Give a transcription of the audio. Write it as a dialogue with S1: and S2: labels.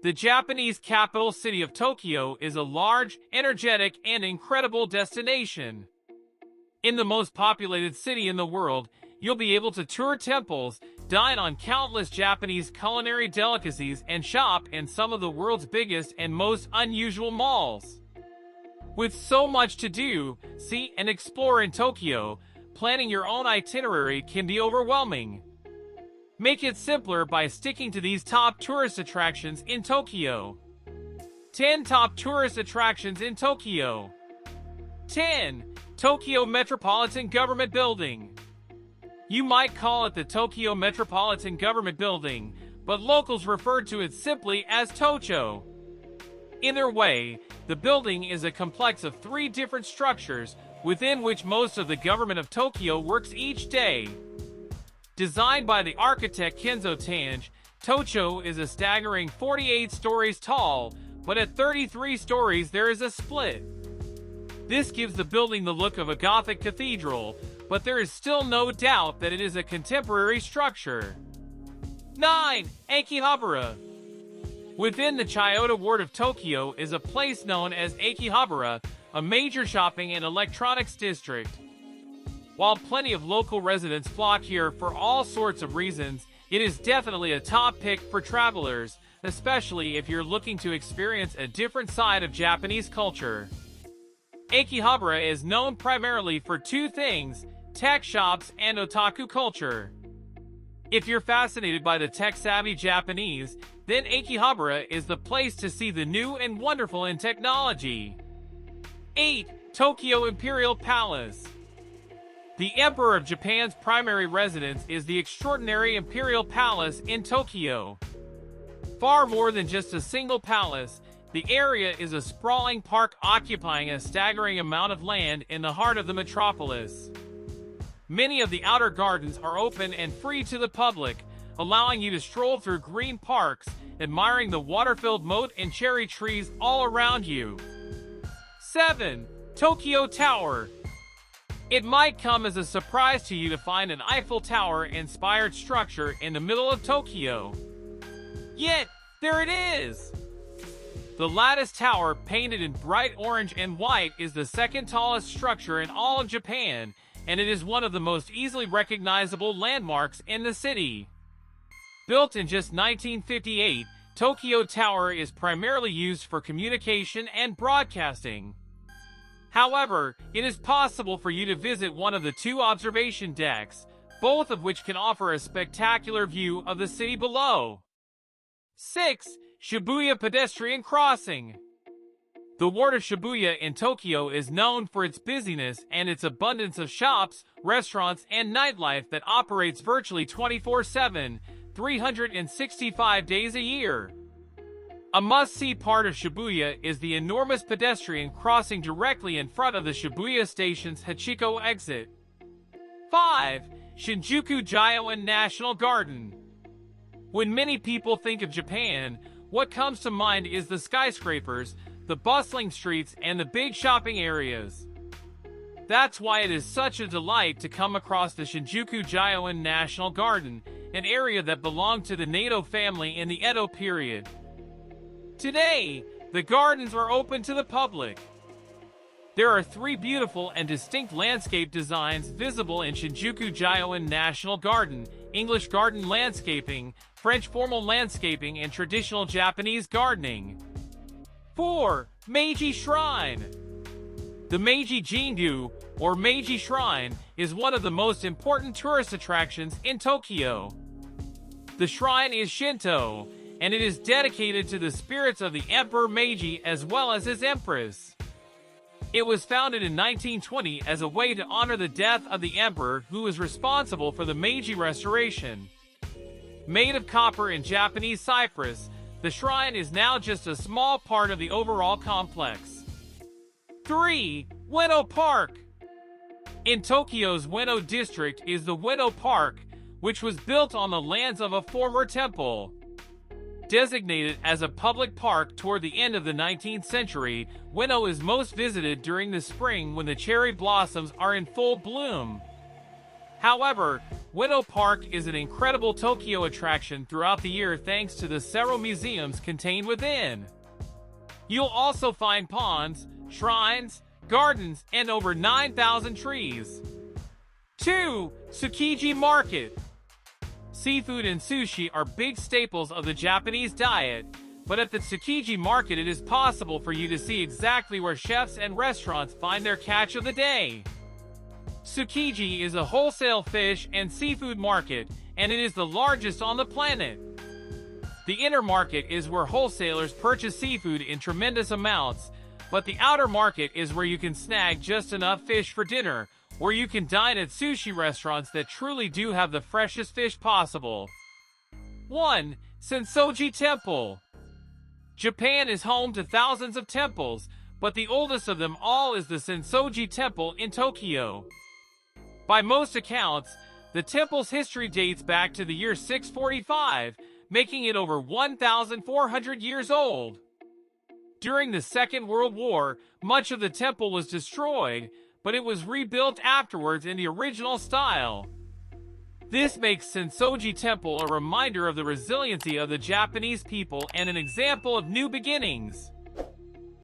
S1: The Japanese capital city of Tokyo is a large, energetic, and incredible destination. In the most populated city in the world, you'll be able to tour temples, dine on countless Japanese culinary delicacies, and shop in some of the world's biggest and most unusual malls. With so much to do, see, and explore in Tokyo, planning your own itinerary can be overwhelming. Make it simpler by sticking to these top tourist attractions in Tokyo. 10 top tourist attractions in Tokyo. 10. Tokyo Metropolitan Government Building. You might call it the Tokyo Metropolitan Government Building, but locals refer to it simply as Tochō. Either way, the building is a complex of 3 different structures within which most of the government of Tokyo works each day. Designed by the architect KenzoTange, Tochō is a staggering 48 stories tall, but at 33 stories there is a split. This gives the building the look of a Gothic cathedral, but there is still no doubt that it is a contemporary structure. 9. Akihabara. Within the Chiyoda Ward of Tokyo is a place known as Akihabara, a major shopping and electronics district. While plenty of local residents flock here for all sorts of reasons, it is definitely a top pick for travelers, especially if you're looking to experience a different side of Japanese culture. Akihabara is known primarily for 2 things: tech shops and otaku culture. If you're fascinated by the tech-savvy Japanese, then Akihabara is the place to see the new and wonderful in technology. 8. Tokyo Imperial Palace. The Emperor of Japan's primary residence is the extraordinary Imperial Palace in Tokyo. Far more than just a single palace, the area is a sprawling park occupying a staggering amount of land in the heart of the metropolis. Many of the outer gardens are open and free to the public, allowing you to stroll through green parks, admiring the water-filled moat and cherry trees all around you. 7. Tokyo Tower. It might come as a surprise to you to find an Eiffel Tower-inspired structure in the middle of Tokyo. Yet, there it is! The lattice tower, painted in bright orange and white, is the second tallest structure in all of Japan, and it is one of the most easily recognizable landmarks in the city. Built in just 1958, Tokyo Tower is primarily used for communication and broadcasting. However, it is possible for you to visit one of the 2 observation decks, both of which can offer a spectacular view of the city below. 6. Shibuya Pedestrian Crossing. The ward of Shibuya in Tokyo is known for its busyness and its abundance of shops, restaurants, and nightlife that operates virtually 24/7, 365 days a year. A must-see part of Shibuya is the enormous pedestrian crossing directly in front of the Shibuya Station's Hachiko exit. 5. Shinjuku Gyoen National Garden. When many people think of Japan, what comes to mind is the skyscrapers, the bustling streets, and the big shopping areas. That's why it is such a delight to come across the Shinjuku Gyoen National Garden, an area that belonged to the Nato family in the Edo period. Today, the gardens are open to the public. There are 3 beautiful and distinct landscape designs visible in Shinjuku Gyoen National Garden: English garden landscaping, French formal landscaping, and traditional Japanese gardening. 4. Meiji Shrine. The Meiji Jingu, or Meiji Shrine, is one of the most important tourist attractions in Tokyo. The shrine is Shinto, and it is dedicated to the spirits of the Emperor Meiji as well as his Empress. It was founded in 1920 as a way to honor the death of the emperor who was responsible for the Meiji Restoration. Made of copper and Japanese cypress, the shrine is now just a small part of the overall complex. 3. Ueno Park. In Tokyo's Ueno district is the Ueno Park, which was built on the lands of a former temple. Designated as a public park toward the end of the 19th century, Ueno is most visited during the spring when the cherry blossoms are in full bloom. However, Widow Park is an incredible Tokyo attraction throughout the year thanks to the several museums contained within. You'll also find ponds, shrines, gardens, and over 9,000 trees. 2. Tsukiji Market. Seafood and sushi are big staples of the Japanese diet, but at the Tsukiji Market it is possible for you to see exactly where chefs and restaurants find their catch of the day. Tsukiji is a wholesale fish and seafood market, and it is the largest on the planet. The inner market is where wholesalers purchase seafood in tremendous amounts, but the outer market is where you can snag just enough fish for dinner, where you can dine at sushi restaurants that truly do have the freshest fish possible. 1. Sensoji Temple. Japan is home to thousands of temples, but the oldest of them all is the Sensoji Temple in Tokyo. By most accounts, the temple's history dates back to the year 645, making it over 1,400 years old. During the Second World War, much of the temple was destroyed, but it was rebuilt afterwards in the original style. This makes Sensoji Temple a reminder of the resiliency of the Japanese people and an example of new beginnings.